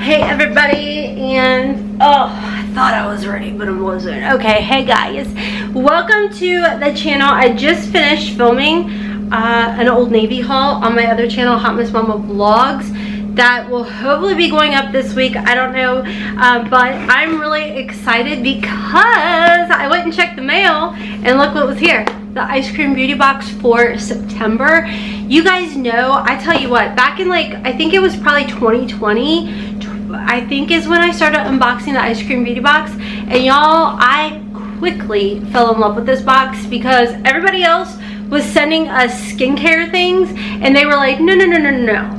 Hey everybody, and I thought I was ready but I wasn't. Okay, hey guys, welcome to the channel. I just finished filming an Old Navy haul on my other channel, Hotmess Momma Vlogs, that will hopefully be going up this week. I don't know, but I'm really excited because I went and checked the mail and look what was here. The ice cream beauty box for September. You guys know, I tell you what, back in like, I think it was probably 2020, I think is when I started unboxing the ice cream beauty box. And y'all, I quickly fell in love with this box because everybody else was sending us skincare things and they were like, no,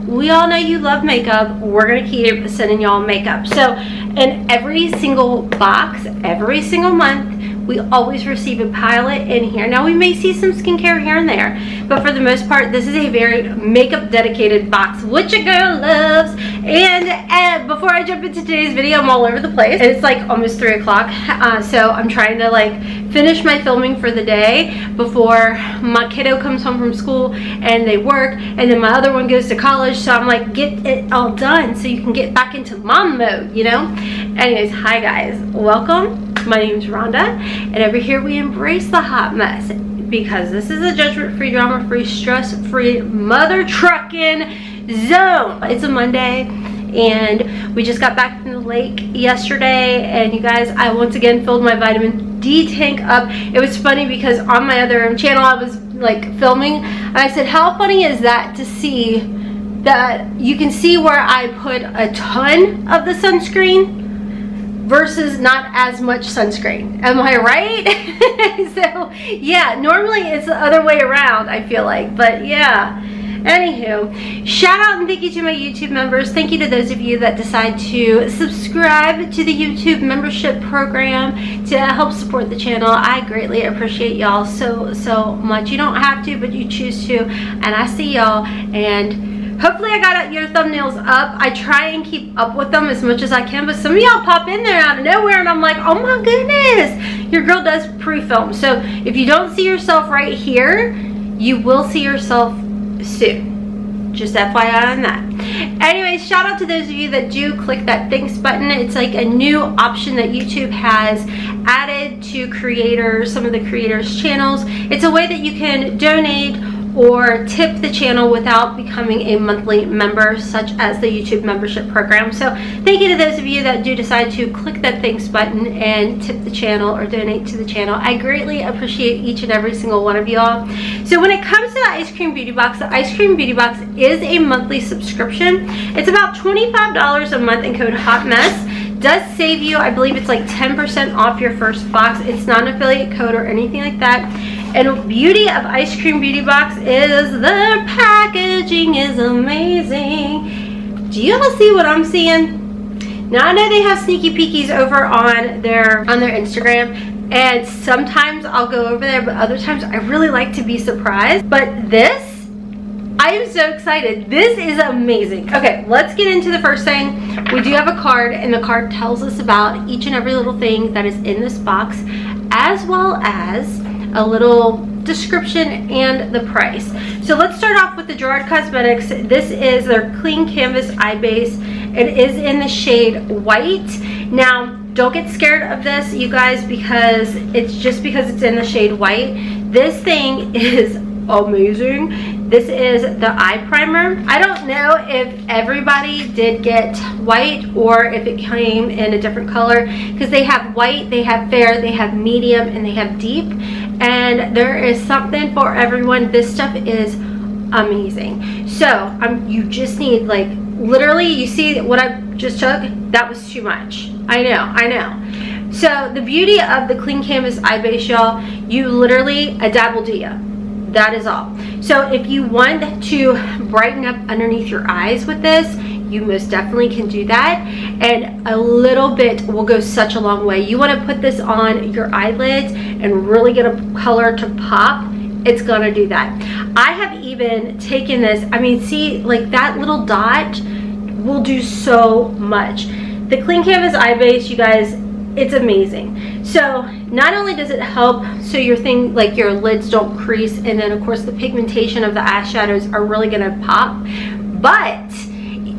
we all know you love makeup, we're gonna keep sending y'all makeup. So in every single box, every single month, we always receive a palette in here. Now we may see some skincare here and there, but for the most part, this is a very makeup dedicated box, which a girl loves. And before I jump into today's video, I'm all over the place. It's like almost 3 o'clock, so I'm trying to like finish my filming for the day before my kiddo comes home from school and they work, and then my other one goes to college. So I'm like, get it all done so you can get back into mom mode, you know? Anyways, hi guys, welcome. My name's Rhonda, and over here we embrace the hot mess because this is a judgment-free, drama-free, stress-free mother trucking zone. It's a Monday and we just got back from the lake yesterday, and you guys, I once again filled my vitamin D tank up. It was funny because on my other channel I was like filming and I said, how funny is that to see that you can see where I put a ton of the sunscreen versus not as much sunscreen. Am I right? So yeah, normally it's the other way around, I feel like, but yeah. Anywho, shout out and thank you to my YouTube members. Thank you to those of you that decide to subscribe to the YouTube membership program to help support the channel. I greatly appreciate y'all so much. You don't have to, but you choose to, and I see y'all. And hopefully I got your thumbnails up. I try and keep up with them as much as I can, but some of y'all pop in there out of nowhere and I'm like, oh my goodness, your girl does pre-film. So if you don't see yourself right here, you will see yourself soon. Just FYI on that. Anyways, shout out to those of you that do click that thanks button. It's like a new option that YouTube has added to creators, some of the creators' channels. It's a way that you can donate or tip the channel without becoming a monthly member, such as the YouTube membership program. So thank you to those of you that do decide to click that thanks button and tip the channel or donate to the channel. I greatly appreciate each and every single one of y'all. So when it comes to the ice cream beauty box, the ice cream beauty box is a monthly subscription. It's about $25 a month, and code HOTMESS does save you, I believe it's like 10% off your first box. It's not an affiliate code or anything like that. And the beauty of ice cream beauty box is the packaging is amazing. Do you all see what I'm seeing? Now I know they have sneaky peekies over on their Instagram, and sometimes I'll go over there, but other times I really like to be surprised. But this, I am so excited. This is amazing. Okay, let's get into the first thing. We do have a card, and the card tells us about each and every little thing that is in this box, as well as a little description and the price. So let's start off with the Gerard Cosmetics. This is their Clean Canvas Eye Base. It is in the shade White. Now, don't get scared of this, you guys, because it's just because it's in the shade White. This thing is amazing. This is the eye primer. I don't know if everybody did get white or if it came in a different color, because they have white, they have fair, they have medium, and they have deep, and there is something for everyone. This stuff is amazing. So you just need, like, literally, you see what I just took? That was too much. I know. So the beauty of the Clean Canvas Eye Base, y'all, you literally, a dab will do ya. That is all. So if you want to brighten up underneath your eyes with this, you most definitely can do that, and a little bit will go such a long way. You want to put this on your eyelids and really get a color to pop. It's gonna do that. I have even taken this, I mean, see, like that little dot will do so much. The Clean Canvas Eye Base, you guys, it's amazing. So not only does it help so your thing, like your lids don't crease, and then of course the pigmentation of the eyeshadows are really gonna pop, but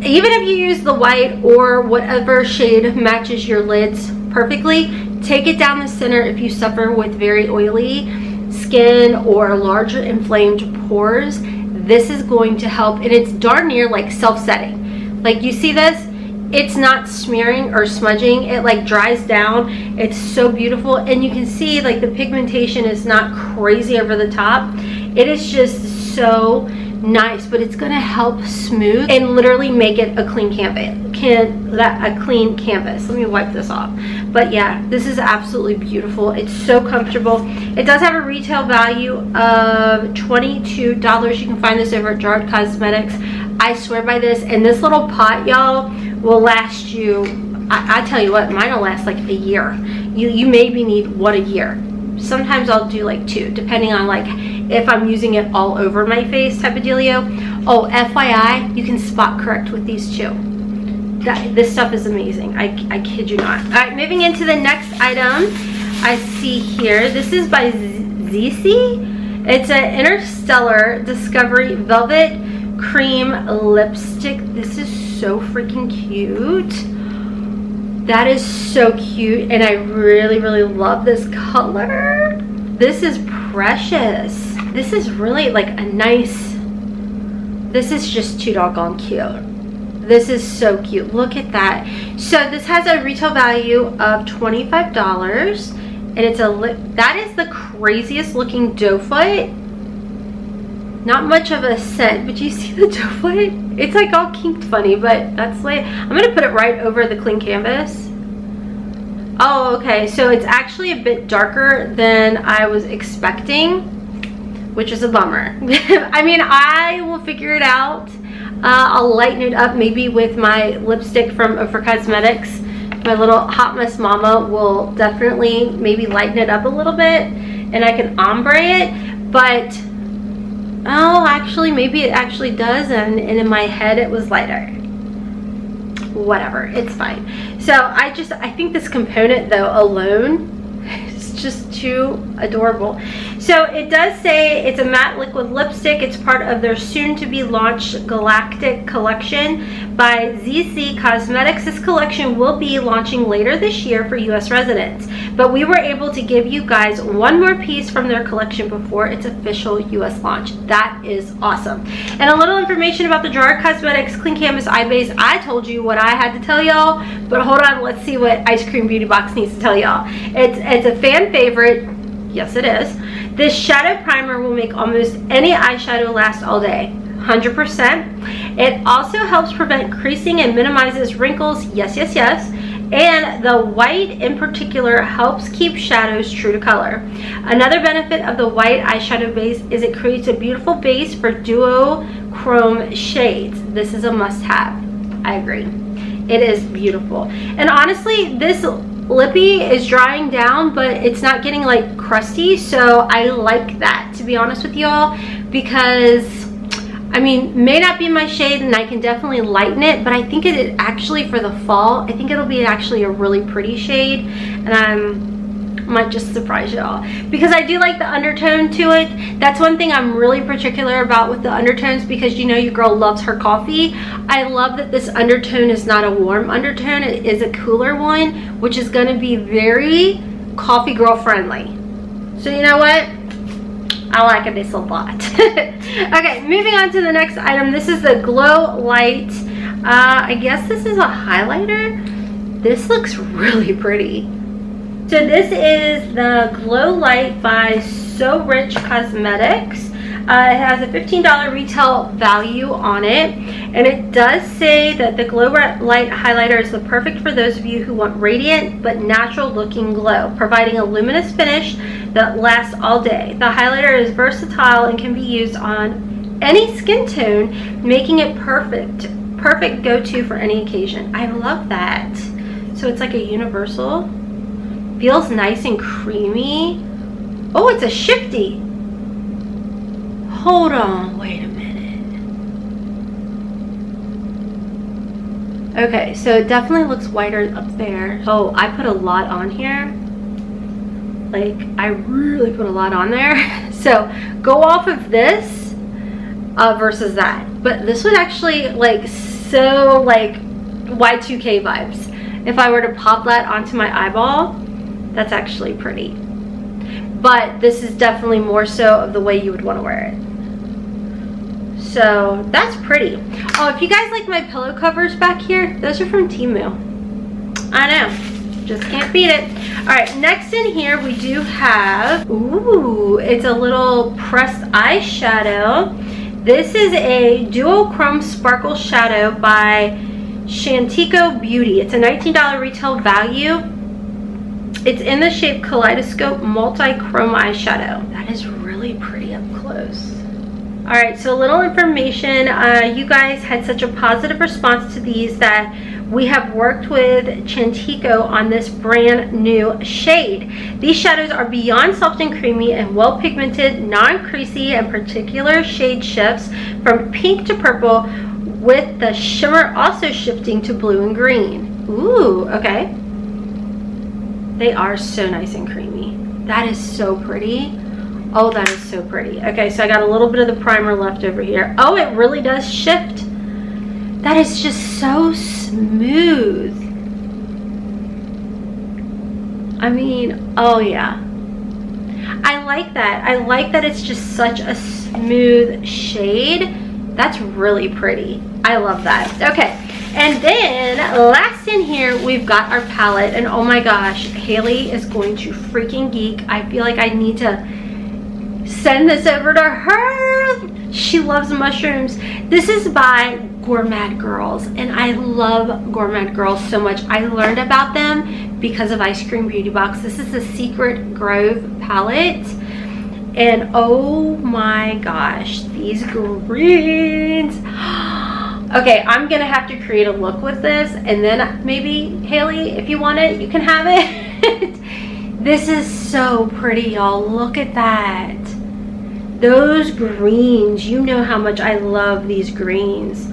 even if you use the white or whatever shade matches your lids perfectly, take it down the center if you suffer with very oily skin or large inflamed pores. This is going to help, and it's darn near like self-setting. Like, you see this? It's not smearing or smudging. It like dries down. It's so beautiful, and you can see like the pigmentation is not crazy over the top. It is just so nice, but it's gonna help smooth and literally make it a clean canvas. A clean canvas. Let me wipe this off. But yeah, this is absolutely beautiful. It's so comfortable. It does have a retail value of $22. You can find this over at Jarred Cosmetics. I swear by this, and this little pot, y'all, will last you, I tell you what, mine will last like a year. You maybe need one a year. Sometimes I'll do like 2, depending on like if I'm using it all over my face type of dealio. Oh, FYI, you can spot correct with these too. This stuff is amazing. I kid you not. All right, moving into the next item I see here. This is by ZC. It's an Interstellar Discovery Velvet Cream Lipstick. This is so freaking cute. That is so cute, and I really, really love this color. This is precious. This is really like a nice, this is just too doggone cute. This is so cute. Look at that. So this has a retail value of $25, and it's a lip. That is the craziest looking doe foot. Not much of a scent, but you see the doe foot? It's like all kinked funny, but that's like, I'm gonna put it right over the clean canvas. Oh, okay, so it's actually a bit darker than I was expecting, which is a bummer. I mean, I will figure it out. I'll lighten it up maybe with my lipstick from OFRA Cosmetics. My little Hotmess Momma will definitely maybe lighten it up a little bit, and I can ombre it, but oh, actually, maybe it actually does, and in my head it was lighter. Whatever, it's fine. So I think this component though alone is just too adorable. So it does say it's a matte liquid lipstick. It's part of their soon to be launched Galactic collection by ZC Cosmetics. This collection will be launching later this year for US residents, but we were able to give you guys one more piece from their collection before its official US launch. That is awesome. And a little information about the Jarred Cosmetics Clean Canvas Eye Base. I told you what I had to tell y'all, but hold on, let's see what Eyescream Beauty Box needs to tell y'all. It's a fan favorite. Yes, it is. This shadow primer will make almost any eyeshadow last all day. 100%. It also helps prevent creasing and minimizes wrinkles. Yes, yes, yes. And the white in particular helps keep shadows true to color. Another benefit of the white eyeshadow base is it creates a beautiful base for duochrome shades. This is a must-have. I agree. It is beautiful. And honestly, this lippy is drying down, but it's not getting like crusty, so I like that, to be honest with y'all, because I mean, may not be my shade and I can definitely lighten it, but I think it actually for the fall, I think it'll be actually a really pretty shade, and I might just surprise y'all because I do like the undertone to it. That's one thing I'm really particular about with the undertones, because you know your girl loves her coffee. I love that this undertone is not a warm undertone, it is a cooler one, which is going to be very coffee girl friendly. So you know what? I like this a lot. Okay, moving on to the next item. This is the Glow Light. I guess this is a highlighter. This looks really pretty. So this is the Glow Light by So Rich Cosmetics. It has a $15 retail value on it, and it does say that the Glow Light highlighter is the perfect for those of you who want radiant but natural looking glow, providing a luminous finish that lasts all day. The highlighter is versatile and can be used on any skin tone, making it perfect go-to for any occasion. I love that. So it's like a universal. Feels nice and creamy. Oh, it's a shifty. Hold on, wait a minute. Okay, so it definitely looks whiter up there. Oh, I put a lot on here. Like, I really put a lot on there. So go off of this versus that. But this would actually like so like Y2K vibes. If I were to pop that onto my eyeball, that's actually pretty. But this is definitely more so of the way you would want to wear it. So that's pretty. Oh, if you guys like my pillow covers back here, those are from Temu. I know, just can't beat it. All right, next in here we do have, ooh, it's a little pressed eyeshadow. This is a duochrome sparkle shadow by Shantico Beauty. It's a $19 retail value. It's in the shape Kaleidoscope Multi-Chrome Eyeshadow. That is really pretty up close. All right, so a little information. You guys had such a positive response to these that we have worked with Shantico on this brand new shade. These shadows are beyond soft and creamy and well pigmented, non-creasy, and particular shade shifts from pink to purple, with the shimmer also shifting to blue and green. Ooh, okay. They are so nice and creamy. That is so pretty. Oh, that is so pretty. Okay, so I got a little bit of the primer left over here. Oh, it really does shift. That is just so smooth. I mean, oh yeah. I like that. I like that it's just such a smooth shade. That's really pretty. I love that. Okay, and then last in here we've got our palette, and oh my gosh, Haley is going to freaking geek. I feel like I need to send this over to her. She loves mushrooms. This is by Gourmande Girls, and I love Gourmande Girls so much. I learned about them because of Eyescream Beauty Box. This is the Secret Grove palette. And oh my gosh, these greens. Okay, I'm gonna have to create a look with this, and then maybe Haley, if you want it, you can have it. This is so pretty, y'all. Look at that. Those greens, you know how much I love these greens.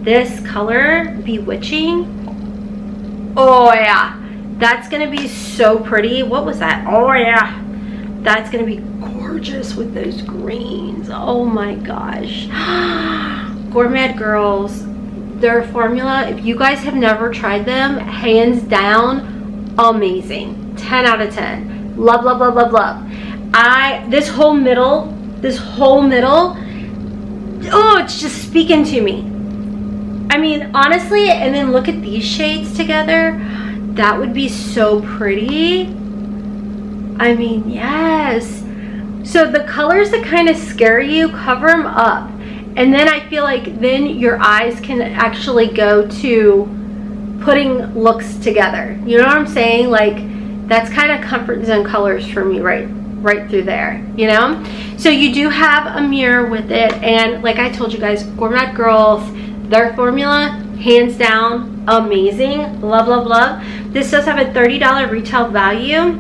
This color, Bewitching. Oh yeah, that's gonna be so pretty. What was that? Oh yeah, that's gonna be gorgeous with those greens. Oh my gosh. Gourmande Girls, their formula, if you guys have never tried them, hands down, amazing. 10 out of 10. Love, love, love, love, love. This whole middle, oh, it's just speaking to me. I mean, honestly, and then look at these shades together. That would be so pretty. I mean, yes. So the colors that kind of scare you, cover them up. And then I feel like then your eyes can actually go to putting looks together. You know what I'm saying? Like, that's kind of comfort zone colors for me right through there, you know? So you do have a mirror with it, and like I told you guys, Gourmande Girls, their formula, hands down, amazing. Love, love, love. This does have a $30 retail value.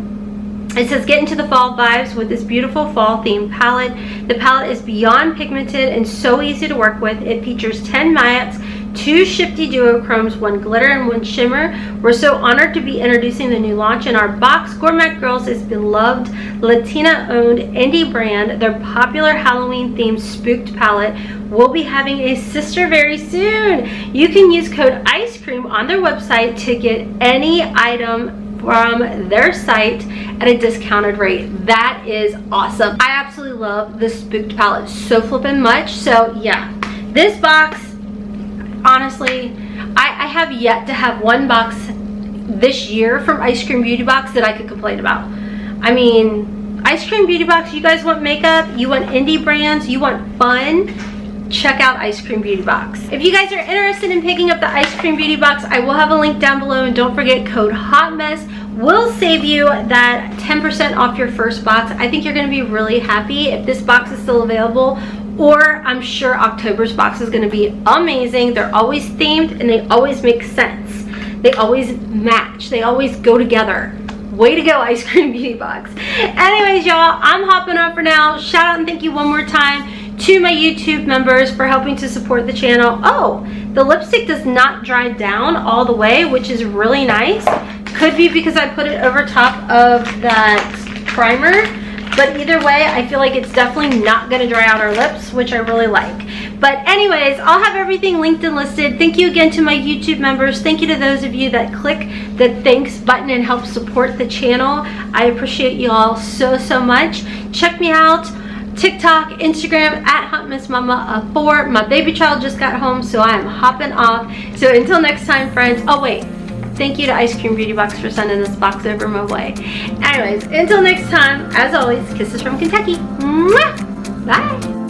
It says, get into the fall vibes with this beautiful fall themed palette. The palette is beyond pigmented and so easy to work with. It features 10 mattes, 2 shifty duochromes, 1 glitter and 1 shimmer. We're so honored to be introducing the new launch in our box. Gourmande Girls is beloved Latina-owned indie brand. Their popular Halloween-themed Spooked palette will be having a sister very soon. You can use code Eyescream on their website to get any item from their site at a discounted rate. That is awesome. I absolutely love the Spooked palette so flippin' much. So yeah, this box, honestly, I have yet to have one box this year from Eyescream Beauty Box that I could complain about. I mean, Eyescream Beauty Box, you guys want makeup, you want indie brands, you want fun, check out Eyescream Beauty Box. If you guys are interested in picking up the Eyescream Beauty Box, I will have a link down below, and don't forget code HOTMESS will save you that 10% off your first box. I think you're going to be really happy if this box is still available, or I'm sure October's box is going to be amazing. They're always themed and they always make sense. They always match. They always go together. Way to go, Eyescream Beauty Box. Anyways, y'all, I'm hopping off for now. Shout out and thank you one more time to my YouTube members for helping to support the channel. Oh, the lipstick does not dry down all the way, which is really nice. Could be because I put it over top of that primer, but either way, I feel like it's definitely not going to dry out our lips, which I really like. But anyways, I'll have everything linked and listed. Thank you again to my YouTube members. Thank you to those of you that click the thanks button and help support the channel. I appreciate you all so much. Check me out. TikTok, Instagram at Hotmess Momma 4. My baby child just got home, so I am hopping off. So until next time, friends. Oh wait, thank you to Eyescream Beauty Box for sending this box over my way. Anyways, until next time, as always, kisses from Kentucky. Mwah! Bye.